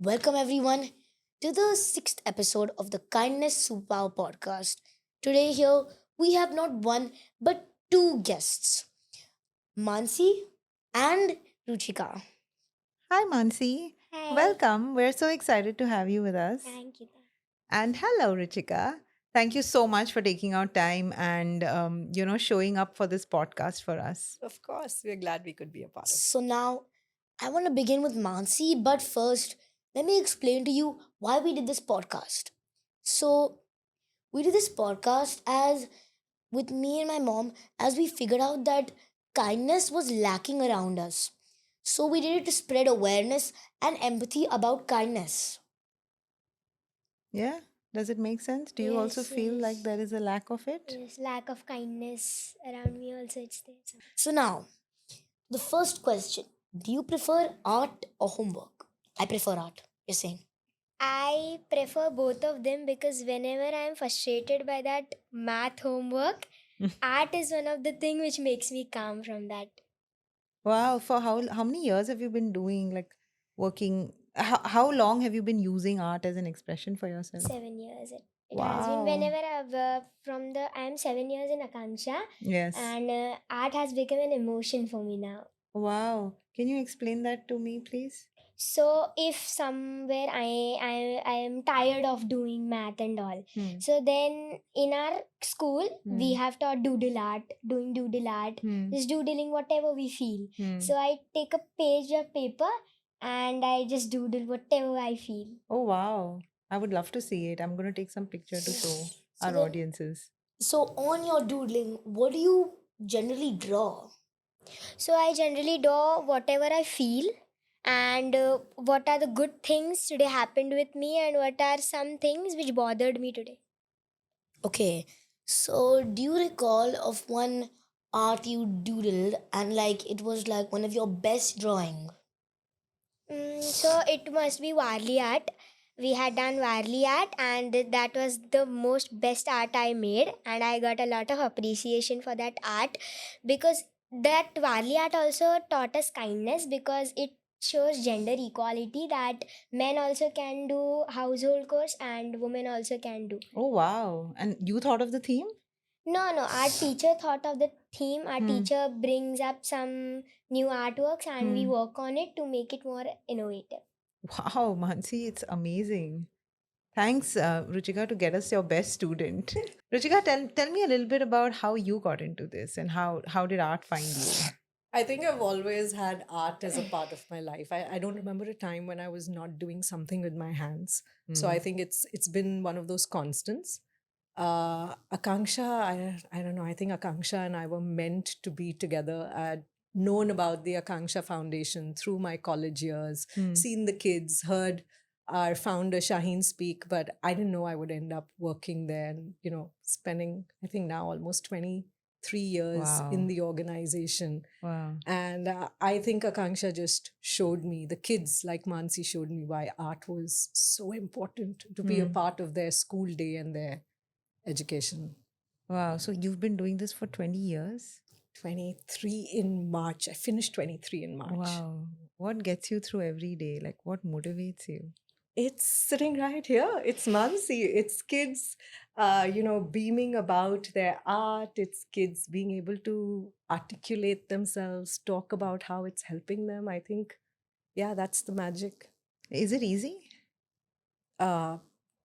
Welcome everyone to the sixth episode of the Kindness Superpower podcast. Today, here we have not one but two guests, Mansi and Ruchika. Hi, Mansi. Hi. Welcome. We're so excited to have you with us. Thank you. And hello, Richika. Thank you so much for taking out time and showing up for this podcast for us. Of course, we're glad we could be a part of it. So, now I want to begin with Mansi, but first, let me explain to you why we did this podcast. So, we did this podcast as with me and my mom as we figured out that kindness was lacking around us. So we did it to spread awareness and empathy about kindness. Yeah? Does it make sense? Do you also Yes, feel like yes. there is a lack of it? Yes, lack of kindness around me also it's there. So now, the first question, do you prefer art or homework? I prefer art, you're saying. I prefer both of them because whenever I am frustrated by that math homework, art is one of the thing which makes me calm from that. Wow. For how many years have you been doing like working? How long have you been using art as an expression for yourself? 7 years. It has been Wow. whenever I've from the I am 7 years in Akanksha, Yes. and art has become an emotion for me now. Wow. Can you explain that to me, please? So if somewhere I am tired of doing math and all, Hmm. so then in our school we Hmm. have taught doodle art, doing doodle art, Hmm. just doodling whatever we feel. Hmm. So I take a page of paper and I just doodle whatever I feel. Oh, wow. I would love to see it. I'm going to take some picture to show So our then- audiences. So on your doodling, what do you generally draw? So I generally draw whatever I feel and what are the good things today happened with me and what are some things which bothered me today. Okay, so do you recall of one art you doodled and like it was like one of your best drawing? So it must be Warli art. We had done Warli art, and that was the most best art I made, and I got a lot of appreciation for that art because that Warli art also taught us kindness because it shows gender equality that men also can do household chores and women also can do. Oh, wow. And you thought of the theme? No, our teacher thought of the theme. Our Hmm. teacher brings up some new artworks and we Hmm. work on it to make it more innovative. Wow, Mansi, it's amazing. Thanks, Ruchika, to get us your best student. Ruchika, tell me a little bit about how you got into this and how did art find you? I think I've always had art as a part of my life. I don't remember a time when I was not doing something with my hands. So I think it's been one of those constants. Akanksha, I don't know. I think Akanksha and I were meant to be together. I'd known about the Akanksha Foundation through my college years, Hmm. seen the kids, heard our founder Shaheen speak, but I didn't know I would end up working there and spending I think now almost 23 years Wow. in the organization. Wow. And I think Akanksha just showed me, the kids like Mansi showed me why art was so important to be a Hmm. part of their school day and their education. Wow. So you've been doing this for 20 years? 23 in March. I finished 23 in March. Wow. What gets you through every day? Like, what motivates you? It's sitting right here. It's Mansi. It's kids, beaming about their art. It's kids being able to articulate themselves, talk about how it's helping them. I think, yeah, that's the magic. Is it easy?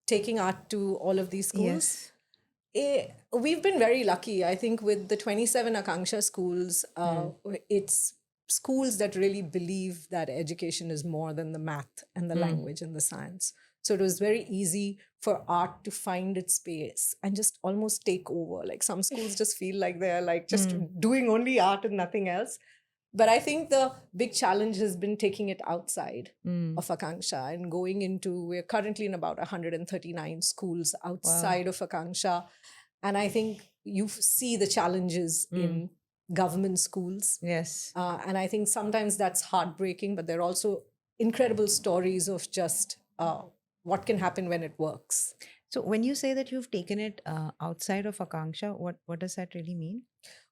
Taking art to all of these schools. Yes. We've been very lucky. I think with the 27 Akanksha schools, it's schools that really believe that education is more than the math and the language and the science. So it was very easy for art to find its space and just almost take over. Like some schools just feel like they're like just doing only art and nothing else. But I think the big challenge has been taking it outside of Akanksha and going into, we're currently in about 139 schools outside of Akanksha. And I think you see the challenges in government schools. Yes. And I think sometimes that's heartbreaking, but there are also incredible stories of just what can happen when it works. So when you say that you've taken it outside of Akanksha, what does that really mean?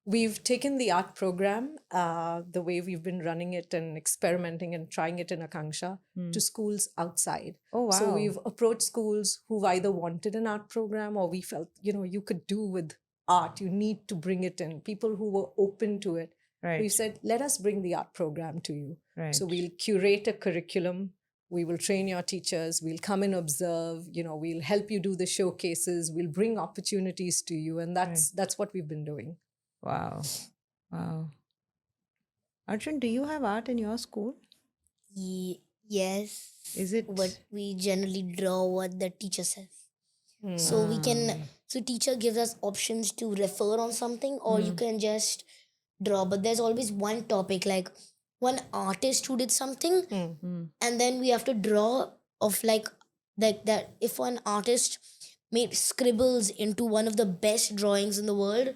We've taken the art program, the way we've been running it and experimenting and trying it in Akanksha, to schools outside. Oh So wow! we've approached schools who've either wanted an art program or we felt, you could do with art. You need to bring it in. People who were open to it. Right. We've said, let us bring the art program to you. Right. So we'll curate a curriculum. We will train your teachers. We'll come and observe. We'll help you do the showcases. We'll bring opportunities to you, and that's what we've been doing. Wow. Wow. Arjun, do you have art in your school? Yes. Is it- But we generally draw what the teacher says. So we can. So teacher gives us options to refer on something, or you can just draw. But there's always one topic, like one artist who did something, and then we have to draw of like that. If one artist made scribbles into one of the best drawings in the world,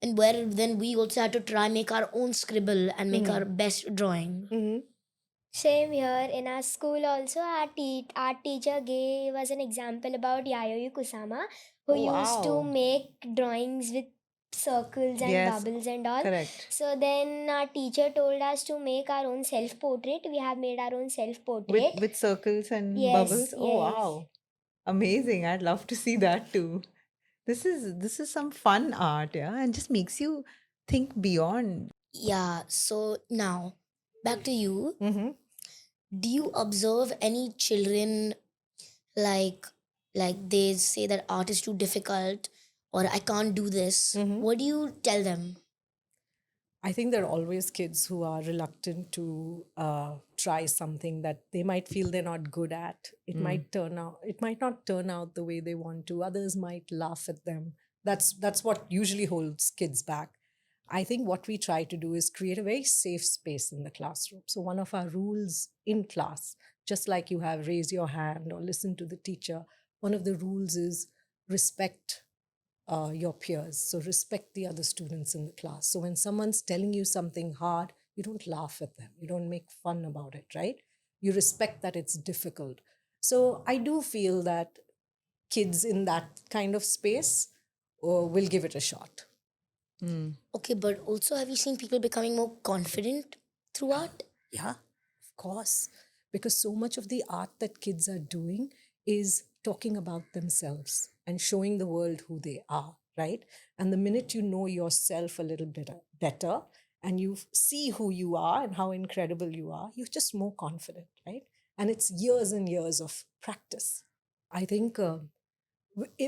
and where then we also had to try make our own scribble and make our best drawing. Same here in our school also. Our art teacher gave us an example about Yayoi Kusama, who used to Wow. make drawings with circles and Yes, bubbles and all. correct. So then our teacher told us to make our own self-portrait. We have made our own self-portrait. With circles and Yes, bubbles. Oh yes. wow. Amazing. I'd love to see that too. This is some fun art, yeah, and just makes you think beyond. Yeah. So now back to you. Mm-hmm. Do you observe any children like they say that art is too difficult or I can't do this? What do you tell them? I think there are always kids who are reluctant to try something that they might feel they're not good at. It might not turn out the way they want to. Others might laugh at them. That's what usually holds kids back. I think what we try to do is create a very safe space in the classroom. So one of our rules in class, just like you have raise your hand or listen to the teacher, one of the rules is respect your peers. So respect the other students in the class. So when someone's telling you something hard, you don't laugh at them. You don't make fun about it, right? You respect that it's difficult. So I do feel that kids in that kind of space will give it a shot. Okay, but also have you seen people becoming more confident through art? Yeah, of course. Because so much of the art that kids are doing is talking about themselves and showing the world who they are, right? And the minute you know yourself a little bit better and you see who you are and how incredible you are, you're just more confident, right? And it's years and years of practice. I think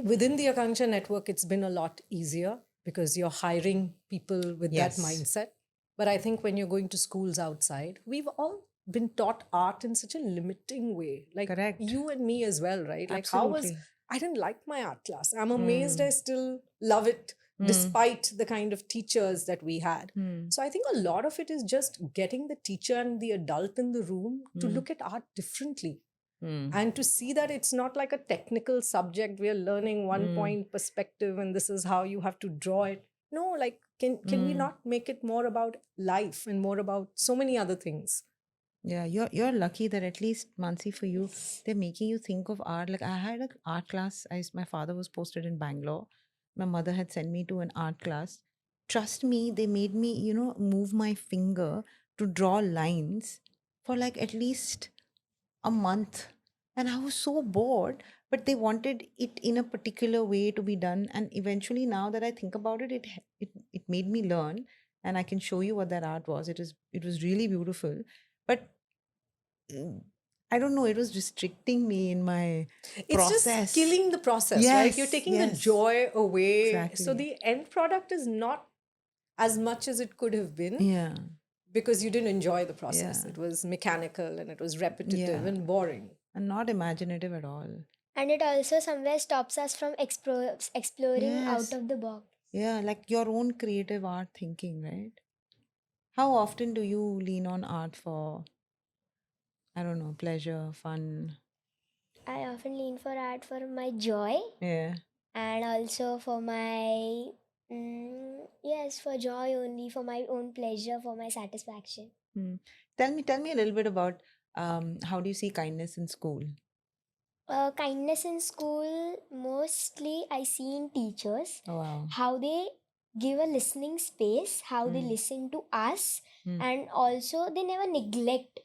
within the Akanksha network, it's been a lot easier because you're hiring people with Yes. that mindset. But I think when you're going to schools outside, we've all been taught art in such a limiting way. Like Correct. you and me as well, right? Like how Absolutely. I didn't like my art class. I'm amazed I still love it despite the kind of teachers that we had. So I think a lot of it is just getting the teacher and the adult in the room to look at art differently. And to see that it's not like a technical subject. We are learning one point perspective and this is how you have to draw it. No, like can we not make it more about life and more about so many other things? Yeah, you're lucky that at least, Mansi, for you, they're making you think of art. Like I had an art class. My father was posted in Bangalore. My mother had sent me to an art class. Trust me, they made me, move my finger to draw lines for like at least a month. And I was so bored, but they wanted it in a particular way to be done. And eventually, now that I think about it, it made me learn, and I can show you what that art was. It was really beautiful, but I don't know. It was restricting me in my It's process. just killing the process, right? You're Yes, taking the yes. joy away. So Exactly. the end product is not as much as it could have been Yeah, because you didn't enjoy the process. Yeah. It was mechanical and it was repetitive Yeah. and boring. and not imaginative at all. And it also somewhere stops us from exploring Yes. out of the box. Yeah, like your own creative art thinking, right? How often do you lean on art for, I don't know, pleasure, fun? I often lean for art for my joy Yeah. and also for my yes, for joy only, for my own pleasure, for my satisfaction. Tell me a little bit about how do you see kindness in school? Kindness in school, mostly I see in teachers, Oh, wow. how they give a listening space, how they Mm. listen to us, Mm. and also they never neglect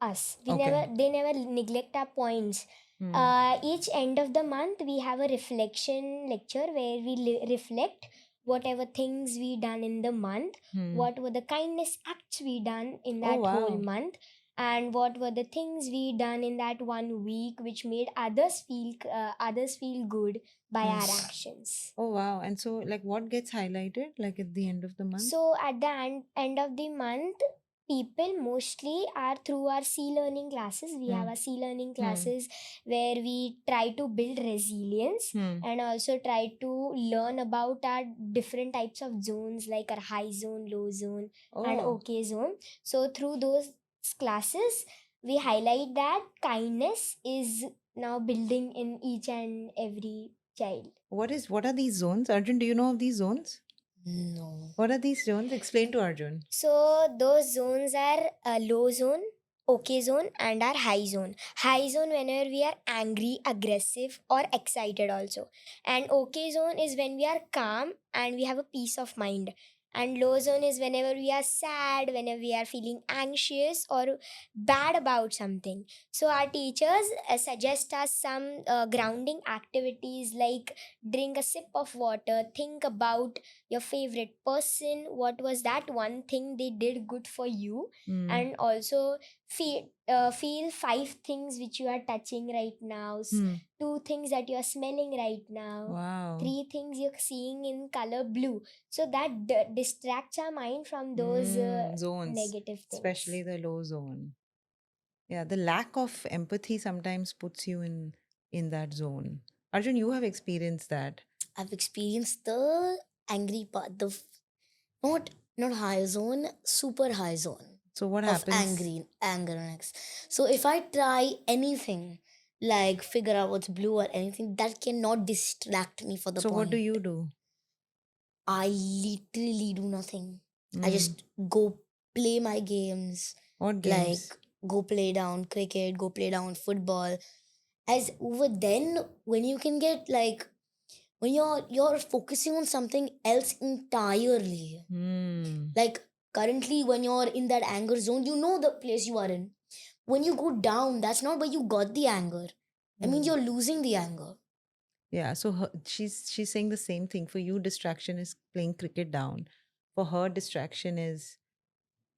us. Okay. They never neglect our points. Mm. Each end of the month we have a reflection lecture where we reflect whatever things we done in the month, Mm. what were the kindness acts we done in Oh, that whole wow. month, and what were the things we done in that one week which made others feel good by Mm. our actions. Oh, wow. And so, like, what gets highlighted, like, at the end of the month? So at the end of the month, people mostly are through our C-learning classes. We have Mm. our C-learning Mm. classes where we try to build resilience Mm. and also try to learn about our different types of zones like our high zone, low zone, and Oh, OK zone. So through those classes, we highlight that kindness is now building in each and every child. what are these zones? Arjun, do you know of these zones? No. What are these zones? Explain to Arjun. So those zones are low zone, OK zone, and our high zone. High zone whenever we are angry, aggressive, or excited also. And OK zone is when we are calm and we have a peace of mind. And low zone is whenever we are sad, whenever we are feeling anxious or bad about something. So our teachers suggest us some grounding activities like drink a sip of water, think about your favorite person, what was that one thing they did good for you, Mm. and also feel 5 things which you are touching right now, Mm. 2 things that you are smelling right now, Wow. 3 things you're seeing in color blue, so that distracts our mind from those Zones, negative things. especially the low zone. Yeah, the lack of empathy sometimes puts you in that zone. Arjun, you have experienced that. I've experienced the angry part, not high zone, super high zone So what of happens? anger next. So if I try anything like figure out what's blue or anything, that cannot distract me for the So point. what do you do? I literally do nothing. I Mm. just go play my games, What like games? go play down cricket, go play down football. As over then, when you can get like when you're focusing on something else entirely. Mm. Like currently, when you're in that anger zone, you know the place you are in. When you go down, that's not where you got the anger. I mean, Mm. you're losing the anger. Yeah, so she's saying the same thing. For you, distraction is playing cricket down. For her, distraction is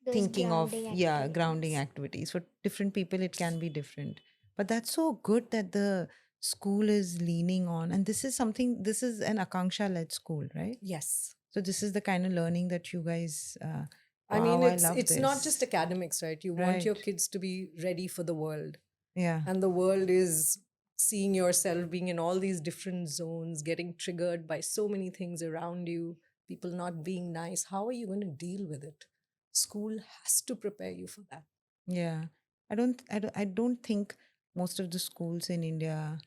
Those thinking of grounding grounding activities. activities. For different people it can be different, but that's so good that the school is leaning on, and this is an Akanksha led school, right? Yes. So this is the kind of learning that you guys I mean, wow, I love it's not just this. academics, right? You want your Right. kids to be ready for the world. Yeah. And the world is seeing yourself being in all these different zones, getting triggered by so many things around you, people not being nice. How are you going to deal with it? School has to prepare you for that. Yeah. I don't think most of the schools in India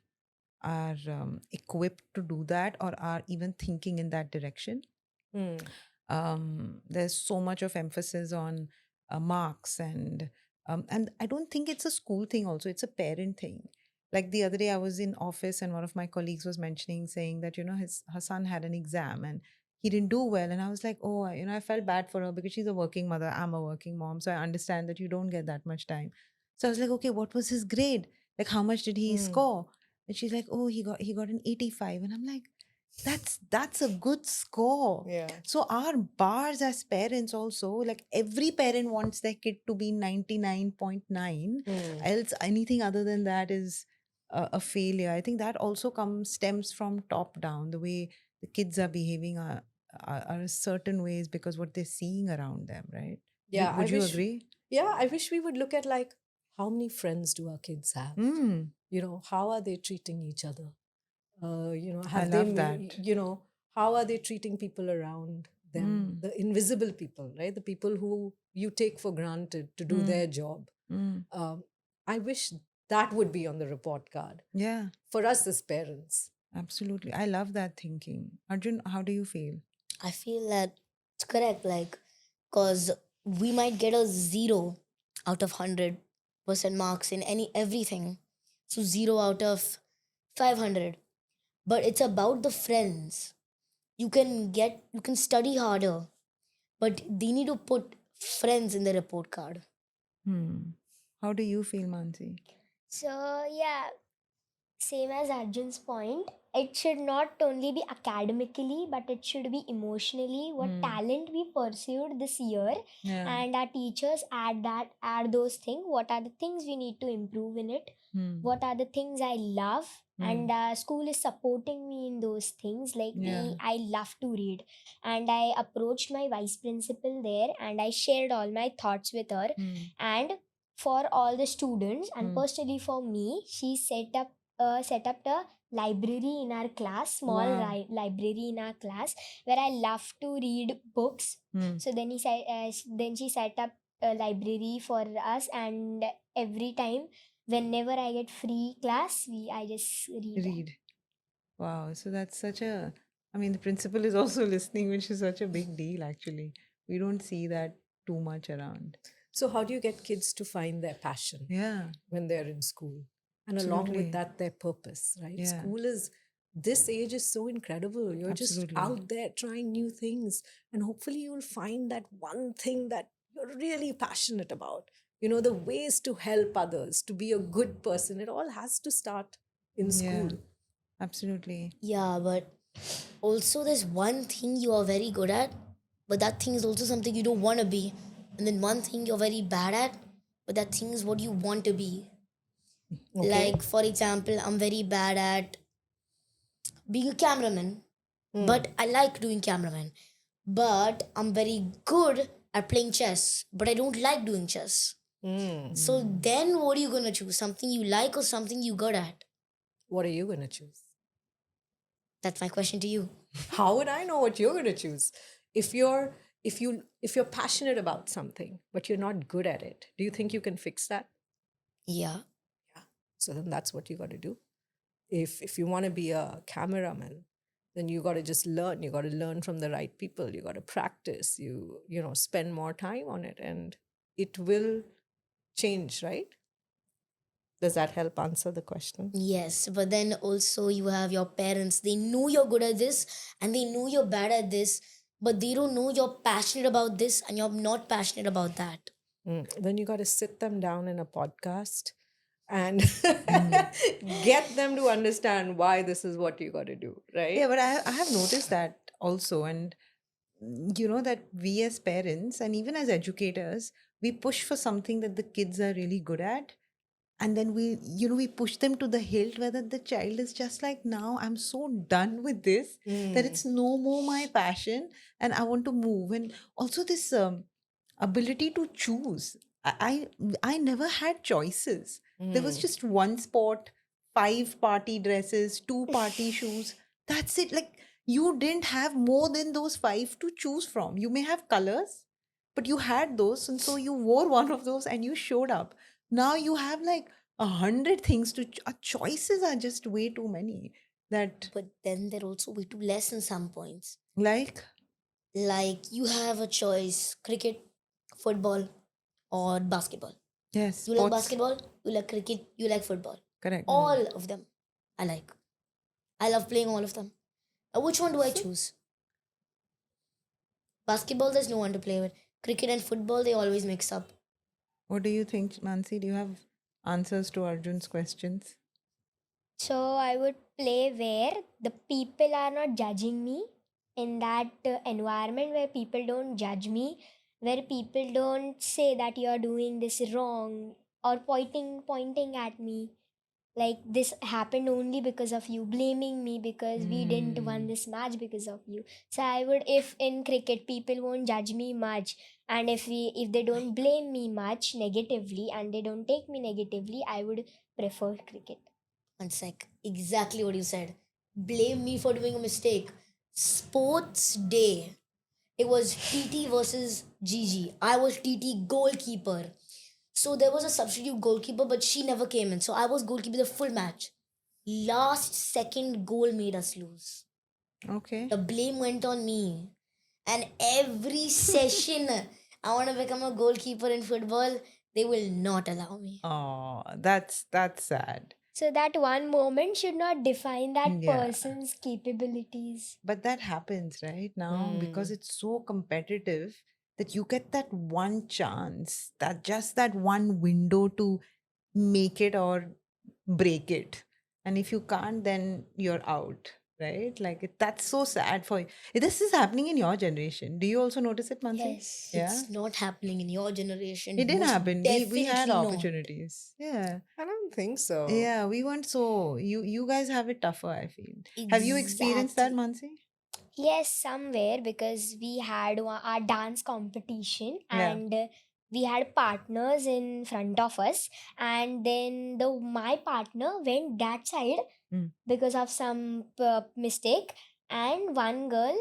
are equipped to do that or are even thinking in that direction. Hmm. There's so much of emphasis on marks and I don't think it's a school thing also, it's a parent thing. Like the other day I was in office and one of my colleagues was mentioning, saying that her son had an exam and he didn't do well, and I was like, oh, I felt bad for her because she's a working mother, I'm a working mom, so I understand that you don't get that much time. So I was like, okay, what was his grade, like how much did he Hmm. score? And she's like, oh, he got an 85, and I'm like, that's a good score. Yeah. So our bars as parents also, like every parent wants their kid to be 99.9, Hmm. else anything other than that is a failure. I think that also stems from top down. The way the kids are behaving are a certain ways because what they're seeing around them, right? Yeah. Would you agree? Yeah, I wish we would look at like how many friends do our kids have? Mm, How are they treating each other? I Have they, love that. how are they treating people around them? Mm, The invisible people, right? The people who you take for granted to do mm, their job. mm. I wish that would be on the report card Yeah, for us as parents. absolutely. I love that thinking. Arjun, how do you feel? I feel that it's correct, like, because we might get a 0 out of 100% marks in everything, So 0 out of 500. But it's about the friends. You can study harder, but they need to put friends in the report card. How do you feel, Mansi? So, yeah, same as Arjun's point, it should not only be academically, but it should be emotionally. What talent we pursued this year, Yeah. and our teachers add those things. What are the things we need to improve in it? What are the things I love? And school is supporting me in those things. Like Yeah. I love to read, and I approached my vice principal there, and I shared all my thoughts with her. And for all the students, and personally for me, she set up a library in our class, small Wow. library in our class, where I love to read books. So then then she set up a library for us, and every time, whenever I get free class, I just read. Read. Wow. So that's such a, I mean, the principal is also listening, which is such a big deal, actually. We don't see that too much around. So, how do you get kids to find their passion Yeah. when they're in school? And along Absolutely. with that, their purpose, right? Yeah. School is, this age is so incredible. You're Absolutely. just out there trying new things. And hopefully, you'll find that one thing that you're really passionate about. You know, the ways to help others, to be a good person, it all has to start in Yeah. school. Absolutely. Yeah, but also there's one thing you are very good at, but that thing is also something you don't want to be. And then one thing you're very bad at, but that thing is what you want to be. Okay. Like, for example, I'm very bad at being a cameraman, but I like doing cameraman. But I'm very good at playing chess, but I don't like doing chess. So then what are you gonna choose? Something you like or something you good at? What are you going to choose? That's my question to you. How would I know what you're going to choose? If you're passionate about something but you're not good at it, do you think you can fix that? Yeah. So then that's what you got to do. If you want to be a cameraman, then you got to just learn. You got to learn from the right people. You got to practice. You spend more time on it, and it will change, right? Does that help answer the question? Yes, but then also you have your parents. They know you're good at this and they know you're bad at this, but they don't know you're passionate about this and you're not passionate about that. Then you got to sit them down in a podcast and get them to understand why this is what you got to do, right? Yeah, but I have noticed that also. And you know that we as parents and even as educators, we push for something that the kids are really good at. And then we push them to the hilt where the child is just like, now I'm so done with this that it's no more my passion and I want to move. And also this ability to choose. I never had choices. There was just one sport, 5 party dresses, 2 party shoes. That's it. Like you didn't have more than those 5 to choose from. You may have colors, but you had those, and so you wore one of those and you showed up. Now you have like 100 things to choices are just way too many. That But then they're also way too less in some points. like Like you have a choice: cricket, football, or basketball. yes, You like sports. basketball, you like cricket, you like football. Correct. All of them I like. I love playing all of them. Which one do I choose? Basketball, there's no one to play with. Cricket and football, they always mix up. What do you think, Mansi? Do you have answers to Arjun's questions? So I would play where the people are not judging me, in that environment where people don't judge me, where people don't say that you are doing this wrong, or pointing at me like this happened only because of you, blaming me because we didn't won this match because of you. So I would, if in cricket people won't judge me much, and if they don't blame me much negatively and they don't take me negatively, I would prefer cricket. One sec. Exactly what you said. Blame me for doing a mistake. Sports day. It was TT versus GG. I was TT goalkeeper. So there was a substitute goalkeeper, but she never came in. So I was goalkeeper the full match. Last second goal made us lose. Okay. The blame went on me. And every session I want to become a goalkeeper in football, they will not allow me. Oh, that's sad. So that one moment should not define that Yeah. person's capabilities. But that happens right now because it's so competitive that you get that one chance, that just that one window to make it or break it. And if you can't, then you're out, right? Like that's so sad for you. This is happening in your generation. Do you also notice it, Mansi? Yes. Yeah. It's not happening in your generation. It didn't Most happen. We had definitely not. opportunities. Yeah. I don't think so. Yeah, we weren't so you guys have it tougher, I feel. Have you experienced that, Exactly. Mansi? Yes, somewhere, because we had our dance competition Yeah. and we had partners in front of us, and then my partner went that side Mm. because of some mistake, and one girl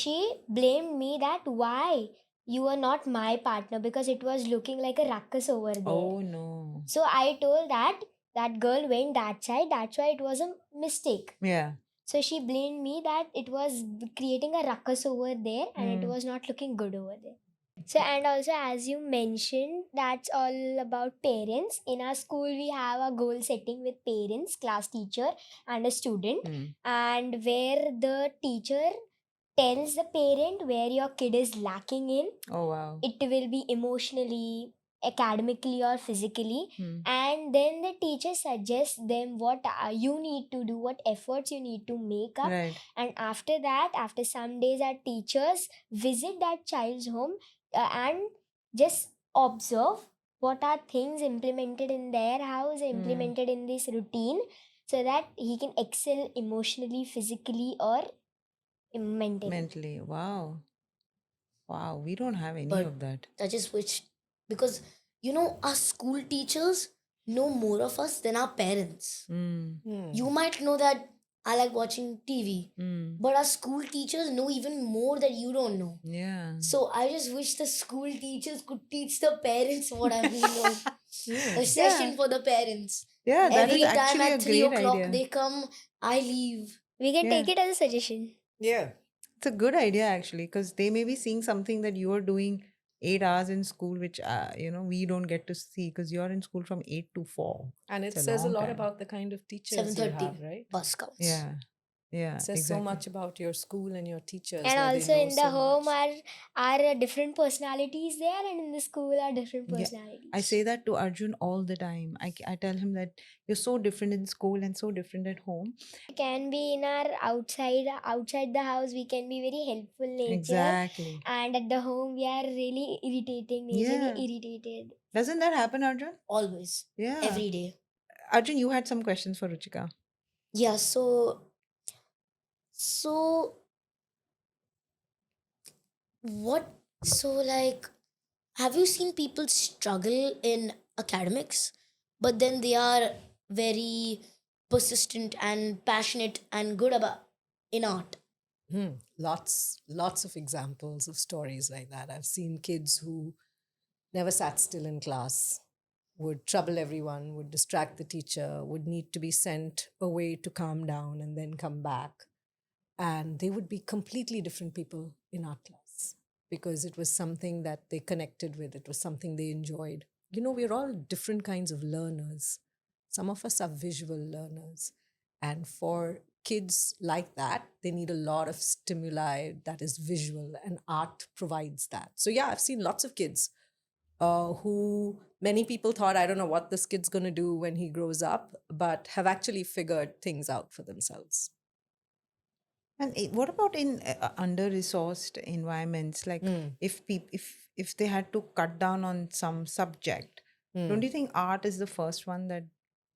she blamed me that why you are not my partner because it was looking like a ruckus over there. Oh no. So I told that that girl went that side, that's why it was a mistake. Yeah. So she blamed me that it was creating a ruckus over there and it Mm. was not looking good over there. So, and also, as you mentioned, that's all about parents. In our school, we have a goal setting with parents, class teacher, and a student, Mm. and where the teacher tells the parent where your kid is lacking in. Oh wow. It will be emotionally, academically, or physically. Mm. And then the teacher suggests them what you need to do, what efforts you need to make up. Right. And after that, after some days, our teachers visit that child's home and just observe what are things implemented in their house, implemented in this routine, so that he can excel emotionally, physically, or mentally. Mentally. Wow. Wow. We don't have any But of that. I just wish, because our school teachers know more of us than our parents. Mm. You might know that I like watching TV, Mm. but our school teachers know even more that you don't know. Yeah. So I just wish the school teachers could teach the parents what I know. A session Yeah. for the parents. Yeah, that is Every time actually a at 3 great o'clock idea. they come, I leave. We can Yeah. take it as a suggestion. Yeah. It's a good idea actually, because they may be seeing something that you are doing 8 hours in school, which we don't get to see because you're in school from 8 to 4. And it It's a says a long lot time. about the kind of teachers you 7:30 have, right? bus counts. Yeah. Yeah. It says exactly. so much about your school and your teachers. And where they also know in the so home much. are different personalities there, and in the school are different Yeah, personalities. I say that to Arjun all the time. I tell him that you're so different in school and so different at home. We can be in our outside the house, we can be very helpful nature. Exactly. And at the home we are really irritating, majorly Yeah. irritated. Doesn't that happen, Arjun? Always. Yeah. Every day. Arjun, you had some questions for Ruchika. Yeah, so what have you seen people struggle in academics, but then they are very persistent and passionate and good about in art? Lots of examples of stories like that. I've seen kids who never sat still in class, would trouble everyone, would distract the teacher, would need to be sent away to calm down and then come back. And they would be completely different people in art class because it was something that they connected with, it was something they enjoyed. We're all different kinds of learners. Some of us are visual learners. And for kids like that, they need a lot of stimuli that is visual, and art provides that. So, yeah, I've seen lots of kids who many people thought, I don't know what this kid's going to do when he grows up, but have actually figured things out for themselves. And what about in under-resourced environments? Like if they had to cut down on some subject, don't you think art is the first one that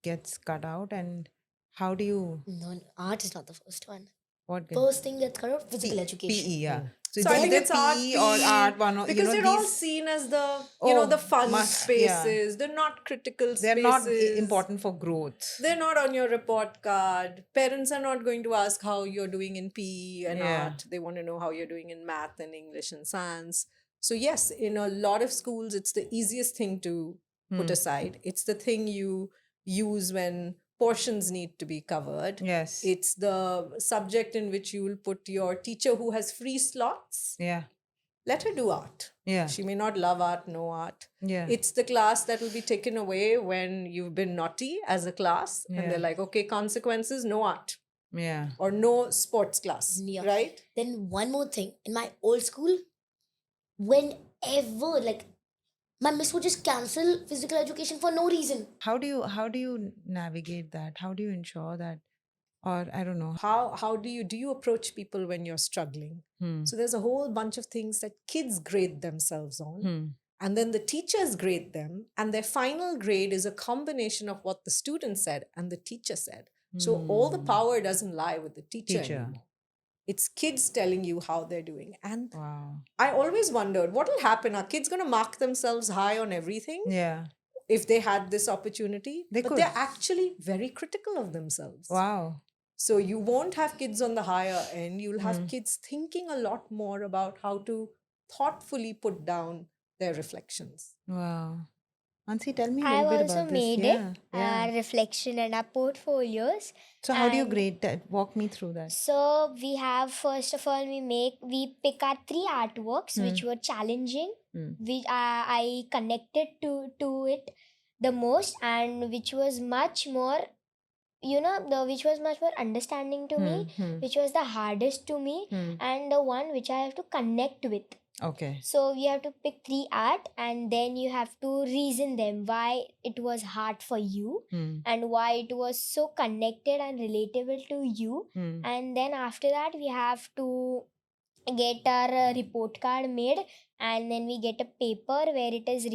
gets cut out? And how do you No, art is not the first one. what get First thing that's cut out, physical education. PE? Yeah. So, So it's I think either it's art, PE or PE, art one. because they're all these seen as the Oh, the fun must- yeah. spaces. They're not critical they're spaces. not important for growth. They're not on your report card. Parents are not going to ask how you're doing in PE and Yeah. art. They want to know how you're doing in math and English and science. So yes, in a lot of schools, it's the easiest thing to put aside. It's the thing you use when portions need to be covered. Yes. It's the subject in which you will put your teacher who has free slots. Yeah. Let her do art. Yeah. She may not love art, no art. Yeah. It's the class that will be taken away when you've been naughty as a class, and Yeah. they're like, okay, consequences, no art Yeah. or no sports class, Yeah. right? Then one more thing. In my old school, whenever like my miss would just cancel physical education for no reason. How do you navigate that? How do you ensure that? Or I don't know. How do you approach people when you're struggling? Hmm. So there's a whole bunch of things that kids grade themselves on. Hmm. And then the teachers grade them, and their final grade is a combination of what the student said and the teacher said. So all the Hmm. power doesn't lie with the teacher Teacher. anymore. It's kids telling you how they're doing. And Wow. I always wondered what will happen. Are kids going to mark themselves high on everything Yeah. if they had this opportunity? They but could. they're actually very critical of themselves. Wow. So you won't have kids on the higher end. You'll have Hmm. kids thinking a lot more about how to thoughtfully put down their reflections. Wow. Mansi, tell me a I've little bit also about this. made Yeah. it, Yeah. our reflection and our portfolios. So how do you and grade that? Walk me through that. So we have, first of all, we pick our three artworks which were challenging, Hmm. which I connected to it the most, and which was much more, which was much more understanding to me, which was the hardest to me, Hmm. and the one which I have to connect with. Okay. So you have to pick three art, and then you have to reason them why it was hard for you, Hmm. and why it was so connected and relatable to you. Hmm. And then after that we have to get our report card made, and then we get a paper where it is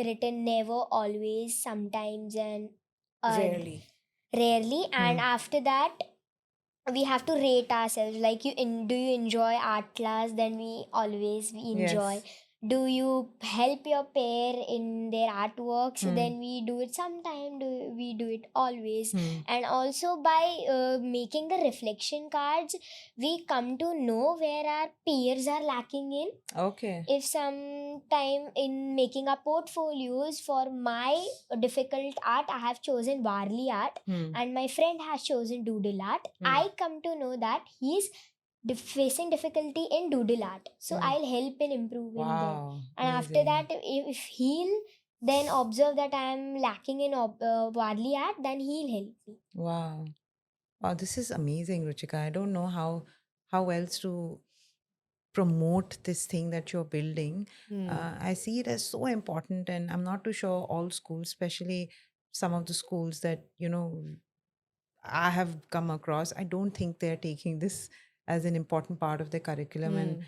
written never, always, sometimes, and Rarely. rarely. And Hmm. after that we have to rate ourselves, like, do you enjoy art class? Then we enjoy. Yes. Do you help your pair in their artworks? Hmm. Then we do it sometime. Do we do it always? Hmm. And also by making the reflection cards, we come to know where our peers are lacking in. Okay. If sometime in making our portfolios, for my difficult art I have chosen Varli art, Hmm. and my friend has chosen doodle art, I come to know that he's facing difficulty in doodle art, so I'll help in improving them. Wow. And after Amazing. that, if he'll then observe that I am lacking in Varli art, then he'll help me. Wow. Wow, this is amazing, Ruchika. I don't know how else to promote this thing that you're building. I see it as so important, and I'm not too sure all schools, especially some of the schools that I have come across. I don't think they're taking this as an important part of their curriculum,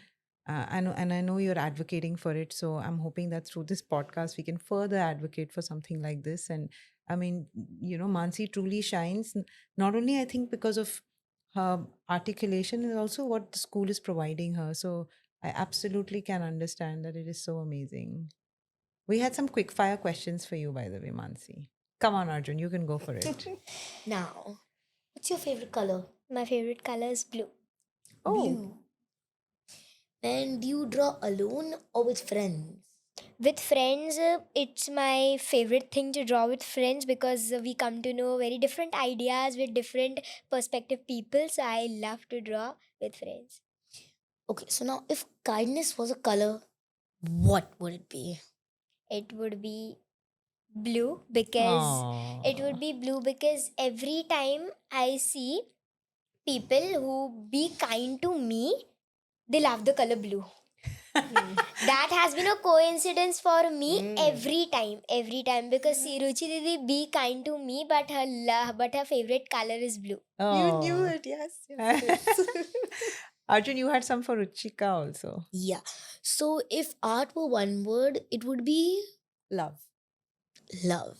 and I know you're advocating for it. So I'm hoping that through this podcast we can further advocate for something like this. And I mean, Mansi truly shines not only, I think, because of her articulation, and also what the school is providing her. So I absolutely can understand that it is so amazing. We had some quick fire questions for you, by the way, Mansi. Come on, Arjun, you can go for it. Now, what's your favorite color? My favorite color is blue. Blue. And do you draw alone or with friends? With friends, it's my favorite thing to draw with friends, because we come to know very different ideas with different perspective people. So I love to draw with friends. Okay, so now if kindness was a color, what would it be? It would be blue, because every time I see people who be kind to me, they love the color blue. That has been a coincidence for me every time, because see, Ruchi Didi be kind to me, but her favorite color is blue. You knew Oh. it, yes. Arjun, you had some for Ruchika also. Yeah. So if art were one word, it would be Love. love.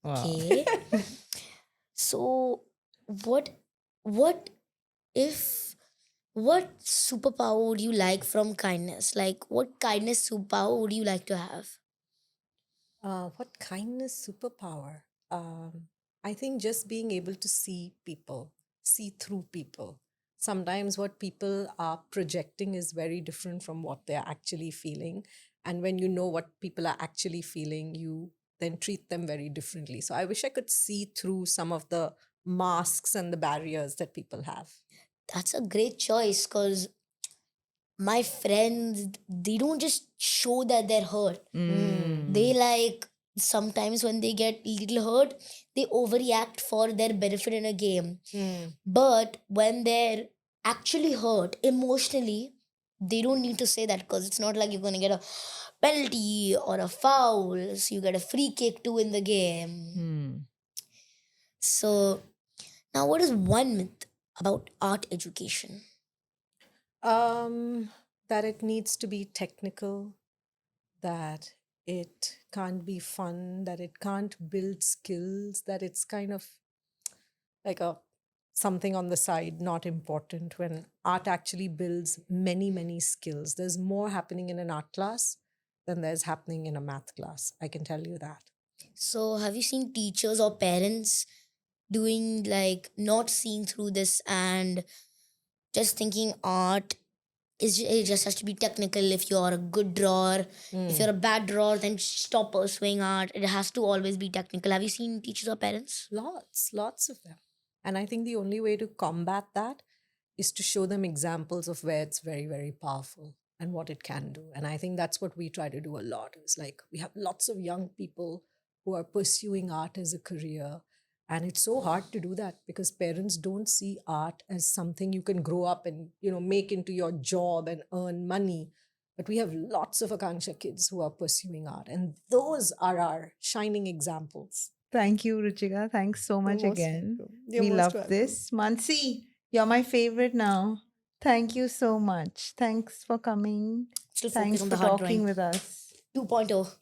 Wow. Okay. So what if what superpower would you like from kindness? Like what kindness superpower would you like to have? What kindness superpower? I think just being able to see people, see through people. Sometimes what people are projecting is very different from what they're actually feeling. And when you know what people are actually feeling, you then treat them very differently. So I wish I could see through some of the masks and the barriers that people have. That's a great choice because my friends, they don't just show that they're hurt. They like sometimes when they get little hurt, they overreact for their benefit in a game. But when they're actually hurt emotionally, they don't need to say that because it's not like you're gonna get a penalty or a foul, so you get a free kick too in the game. So now, what is one myth about art education? That it needs to be technical, that it can't be fun, that it can't build skills, that it's kind of like a something on the side, not important, when art actually builds many skills. There's more happening in an art class than there's happening in a math class. I can tell you that. So, have you seen teachers or parents doing like not seeing through this and just thinking art it just has to be technical? If you're a good drawer, if you're a bad drawer, then stop pursuing art. It has to always be technical. Have you seen teachers or parents? Lots of them. And I think the only way to combat that is to show them examples of where it's very powerful and what it can do. And I think that's what we try to do a lot. It's like we have lots of young people who are pursuing art as a career. And it's so hard to do that because parents don't see art as something you can grow up and, make into your job and earn money. But we have lots of Akanksha kids who are pursuing art. And those are our shining examples. Thank you, Ruchika. Thanks so much most again. welcome. You're We most love welcome. this. Mansi, you're my favorite now. Thank you so much. Thanks for coming. Still Thanks focus on for the hard talking drawing. with us. 2.0.